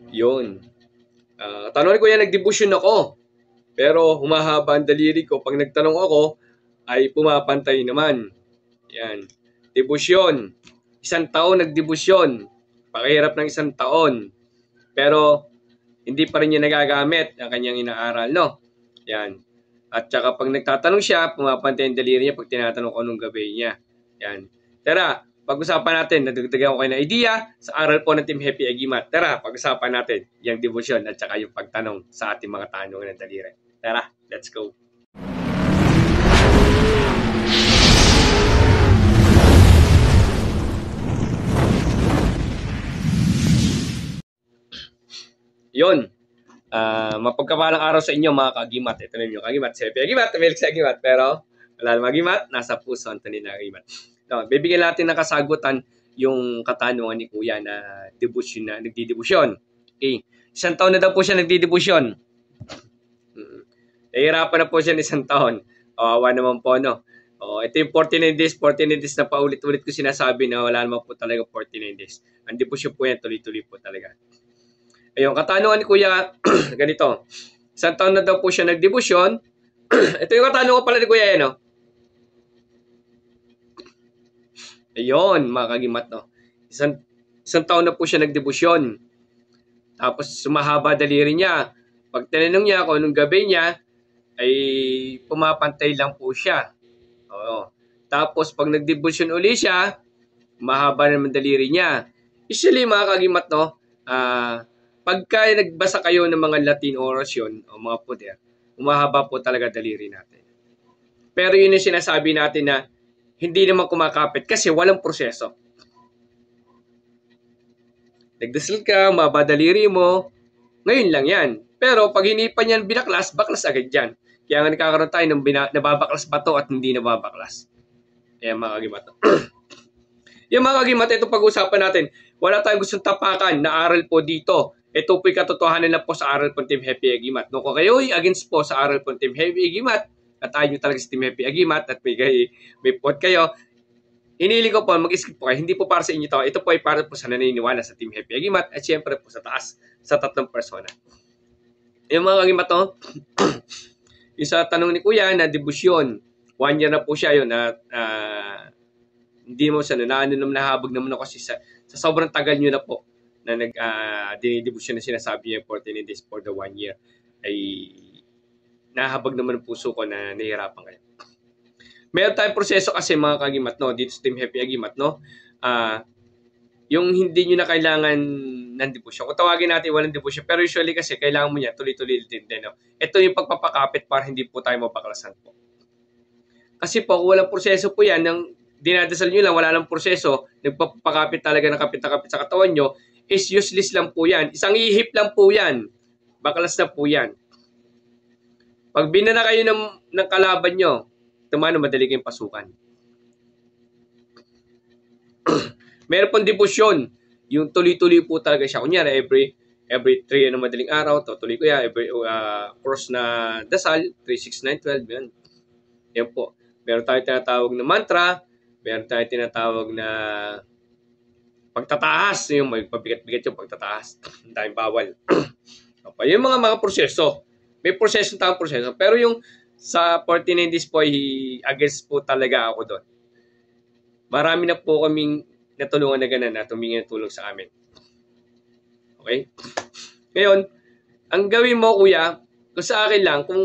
Yun. Tanong ko yan, nagdebusyon ako. Pero humahaba ang daliri ko. Pag nagtanong ako, ay pumapantay naman. Yan. Debusyon. 1 taon nagdebusyon. Pakihirap ng 1 taon. Pero, hindi pa rin niya nagagamit ang kanyang inaaral, no? Yan. At saka pag nagtatanong siya, pumapantay ang daliri niya pag tinatanong ko nung gabi niya. Yan. Tara, pag-usapan natin, nadagdagan ko kayo ng idea sa aral po ng Team Happy Agimat. Tara, pag-usapan natin yung debosyon at saka yung pagtanong sa ating mga tanong ng daliri. Tara, let's go. Yun. Mapagkapalang araw sa inyo mga kagimat. Ito na yung kagimat. Si Happy Agimat, Felix Agimat. Pero, wala namang agimat, nasa puso ang tanin na agimat. No, bibigyan natin ng kasagutan yung katanungan ni Kuya na debusyon na nagdidebusyon. Okay. 1 taon na daw po siya nagdidebusyon. Nahihirapan na po siya ng 1 taon. Awa naman po, no? Ito yung 49 days. 49 days na paulit-ulit ko sinasabi na wala naman po talaga 49 days. Ang debusyon po yan, tuloy-tuloy po talaga. Ayun, katanungan ni Kuya, ganito. 1 taon na daw po siya nagdebusyon. Ito yung katanungan pala ni Kuya, no? Ayun, mga kagimat, no? 1 taon na po siya nagdebusyon. Tapos sumahaba daliri niya. Pag tinanong niya kung anong gabi niya, ay pumapantay lang po siya. Oo. Tapos pag nagdebusyon uli siya, mahaba naman daliri niya. Usually, mga kagimat, no? Pagka nagbasa kayo ng mga Latin orasyon o mga poder, umahaba po talaga daliri natin. Pero yun yung sinasabi natin na hindi naman kumakapit kasi walang proseso. Nagdasal ka, umahaba daliri mo, ngayon lang yan. Pero pag hinipan yan binaklas, baklas agad yan. Kaya nga nagkakaroon tayo ng nababaklas ba to at hindi nababaklas. Ayan mga kagimat. Yung mga kagimat, ito pag-usapan natin. Wala tayong gustong tapakan na aral po dito. Ito po'y katotohanan na po sa aral po ng Team Happy Agimat. No, kung kayo'y against po sa aral po ng Team Happy Agimat, at ayaw nyo talaga sa Team Happy Agimat, at may pot kayo, iniling ko po, mag-skip po kayo. Hindi po para sa inyo to. Ito po ay para po sa naniniwala sa Team Happy Agimat, at syempre po sa taas, sa 3 persona. Yung mga kagimat to, yung sa tanong ni Kuya na debusyon, 1 year na po siya yun, at hindi mo siya nahabag naman ako kasi sa sobrang tagal nyo na po na dinidebusyon na sinasabi niya 14 days for the 1 year ay nahabag naman ang puso ko na nahihirapan kayo. Meron tayong proseso kasi mga kagimat, no, dito sa Team Happy Agimat, no, yung hindi nyo na kailangan ng debusyon. Kung tawagin natin walang debusyon, pero usually kasi kailangan mo niya tuloy-tuloy din, no. Ito yung pagpapakapit para hindi po tayo mabaklasan po. Kasi po, kung walang proseso po yan, ng dinadasal nyo lang, wala lang proseso, nagpapakapit talaga ng kapit na kapit sa katawan nyo, is useless lang po yan. Isang ihip lang po yan. Baklas na po yan. Pag binana kayo ng kalaban nyo, tumano madali kayong pasukan. Meron pong debusyon. Yung tuloy-tuloy po talaga siya. Kunyari, every 3 na madaling araw, tuloy ko yan. Every cross na dasal, 3, 6, 9, 12, yan. Yan po. Meron tayo tinatawag na mantra. Meron tayo tinatawag na pagtataas. Yung may pabigat-bigat yung pagtataas. Hindi tayong bawal. Yung mga proseso. May proseso tayong proseso. Pero yung sa 49 days po, against po talaga ako doon. Marami na po kaming natulungan na ganan na tumingin ng tulong sa amin. Okay? Ngayon, ang gawin mo, Kuya, kung sa akin lang, kung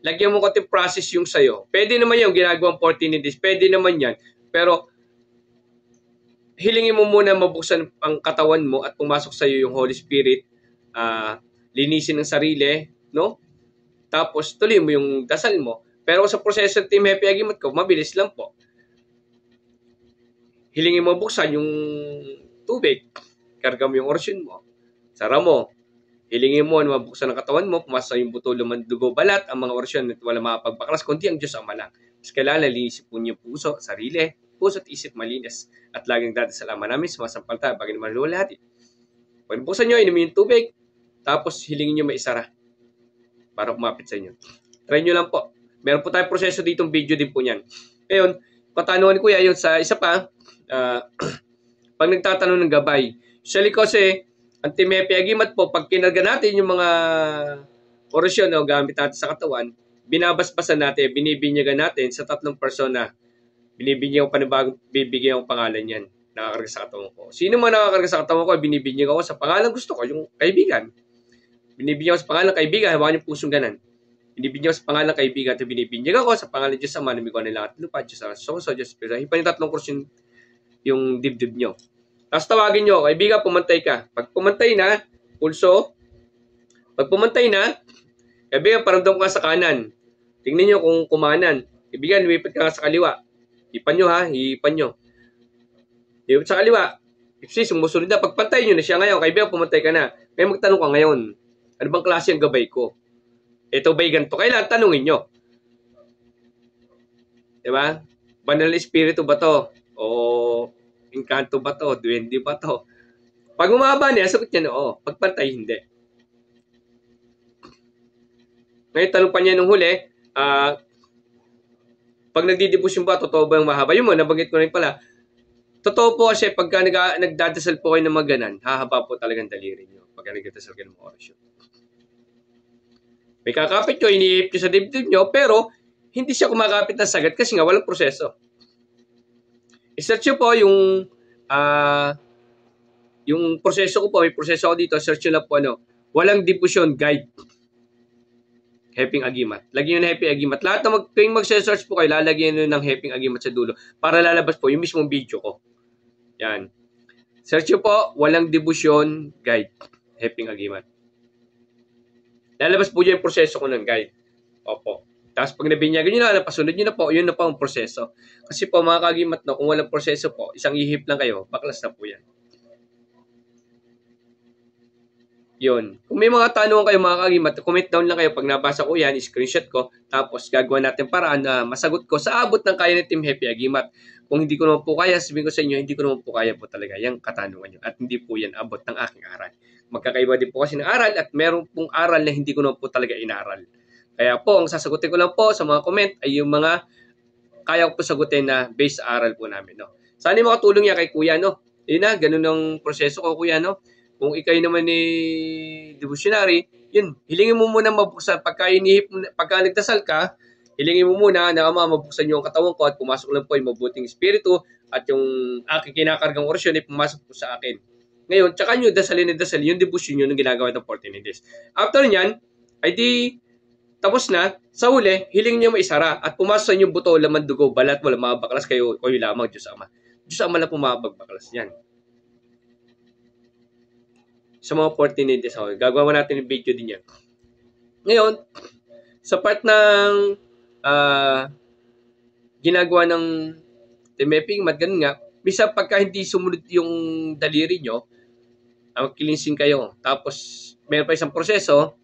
lagyan mo konting process yung sa'yo, pwede naman yung ginagawang 14 days, pwede naman yan. Pero, hilingin mo muna mabuksan ang katawan mo at pumasok sa'yo yung Holy Spirit, linisin ng sarili, no? Tapos, tuloy mo yung dasal mo. Pero sa proseso ng Team Happy Agimat ko, mabilis lang po. Hilingin mo buksan yung tubig. Karga mo yung orasyon mo. Sara mo. Hilingin mo na mabuksan ang katawan mo, pumasa yung buto, luman, dugo, balat, ang mga orasyon at wala makapagbaklas, kundi ang Diyos ang malang. Mas kailangan linisin po niyo puso, sarili, puso at isip malinis. At laging dadasalaman namin, sumasampal tayo, bagay naman luwalhati. Pag buksan nyo, inumin yung tubig, tapos hilingin nyo maisara para kumapit sa inyo. Try nyo lang po. Meron po tayong proseso ditong video din po niyan. Ngayon, patanungan ko yun sa isa pa, pag nagtatanong ng gabay. Usually kasi, Ang Team Happy Agimat po, pag kinarga natin yung mga orasyon o gamit natin sa katawan, binabasbasan natin, binibinyagan natin sa 3 persona. Binibigyan ko panibagong, bibigyan ko pangalan yan. Nakakarga sa katawan ko. Sino man nakakarga sa katawan ko, binibigyan ko sa pangalan gusto ko, yung kaibigan. Binibigyan ko sa pangalan kaibigan, hawakan yung pusong ganan. Binibigyan ko sa pangalan kaibigan, at binibigyan ko sa pangalan Diyos Ama, namig ko na lahat lupa, Diyos Ama, Diyos Espiritu. Hipan yung 3 kurso yung dibdib nyo. Tapos tawagin nyo, kaibigan, pumantay ka. Pag pumantay na, pulso. Pag pumantay na, kaibigan, paramdam ka sa kanan. Tingnan nyo kung kumanan. Kaibigan, lumipit ka sa kaliwa. Hipan nyo ha, hipan nyo. Lumipit sa kaliwa. Ipsi, sumusunod na. Pagpantay nyo na siya ngayon, kaibigan, pumantay ka na. May magtanong ka ngayon, ano bang klase ang gabay ko? Ito ba'y ganito? Kailangan tanungin nyo. Diba? Banal Espiritu ba to? O engkanto ba to? Duwende ba to? Pag umaba niya, sagot niya, oo. Pagpantay, hindi. Ngayon, tanong pa niya nung huli, pag nagdidibusyon ba, totoo ba yung mahaba? Yun mo, nabanggit ko rin pala. Totoo po kasi pagka nagdadasal po kayo ng maganan, hahaba po talagang daliri nyo pagka nagdadasal kayo ng mga orasyon. May kakapit nyo, iniip nyo sa dibdib nyo, pero hindi siya kumakapit ng sagad kasi nga walang proseso. I-search nyo po yung proseso ko po, may proseso ko dito, search nyo lang po walang dibusyon guide. Heping Agimat. Lagyan nyo ng Heping Agimat. Lahat na tuwing mag-search po kayo, lalagyan nyo ng Heping Agimat sa dulo para lalabas po yung mismong video ko. Yan. Search nyo po, walang dibusyon guide. Heping Agimat. Lalabas po yung proseso ko ng guide. Opo. Tapos pag nabinyagan nyo na, napasunod nyo na po, yun na po ang proseso. Kasi po mga kagimat na, kung walang proseso po, isang ihip lang kayo, baklas na po yan. Yun. Kung may mga tanong kayo mga kagimat, comment down lang kayo. Pag nabasa ko yan, screenshot ko. Tapos gagawa natin paraan na masagot ko sa abot ng kaya ng Team Happy Agimat. Kung hindi ko naman po kaya, sabihin ko sa inyo, hindi ko naman po kaya po talaga yung katanungan nyo. At hindi po yan abot ng aking aral. Magkakaiba din po kasi ng aral at meron pong aral na hindi ko naman po talaga inaral. Kaya po, ang sasagutin ko lang po sa mga comment ay yung mga kaya ko po sagutin na based sa aral po namin. No? Sana yung makatulong niya kay Kuya. No? Yun na, ganun ang proseso ko, Kuya. No? Kung ikay naman ni devotionary, yun, hilingin mo muna mabuksan. Pagka nagdasal ka, hilingin mo muna na Ama, mabuksan yung katawan ko at pumasok lang po yung mabuting espiritu at yung aking kinakargang orasyon ay pumasok po sa akin. Ngayon, tsaka nyo dasalin na dasal yung devotion nyo nung ginagawa ng 14 days. After nyan, ay di tapos na, sa huli, hiling nyo maisara at pumasok sa inyong buto, laman, dugo, balat, wala mabaklas kayo lamang, Diyos Ama. Diyos Ama lang pumabagbaklas yan. Sa mga 14 days, okay. Gagawa natin yung video din yan. Ngayon, sa part ng ginagawa ng Temeping Mat, ganun nga, bisa pagka hindi sumunod yung daliri nyo, mag-cleansing kayo. Tapos, meron pa isang proseso,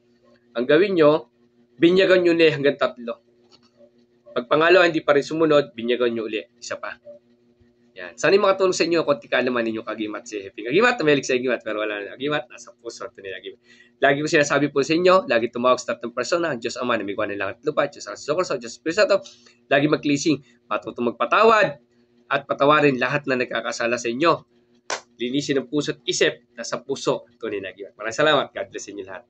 ang gawin nyo, binyagan nyo ulit hanggang 3. Pag pangalawa, hindi pa rin sumunod, binyagan nyo ulit. Isa pa. Yan. Sana yung makatulong sa inyo, konti kaalaman ninyo kagimat si Heping Agimat, mahilig sa Agimat, pero wala na Agimat, nasa puso ito nila Agimat. Lagi ko sinasabi po sa inyo, lagi tumawag sa 3 persona, Diyos Ama, namigwan ng langit at lupa, Diyos Ang Sokorso, Diyos Espiritu, lagi mag-cleansing, matutong magpatawad, at patawarin lahat na nagkakasala sa inyo. Linisin ang puso at isip, nasa puso, ito nila Agimat. Maraming salamat, God bless inyo lahat.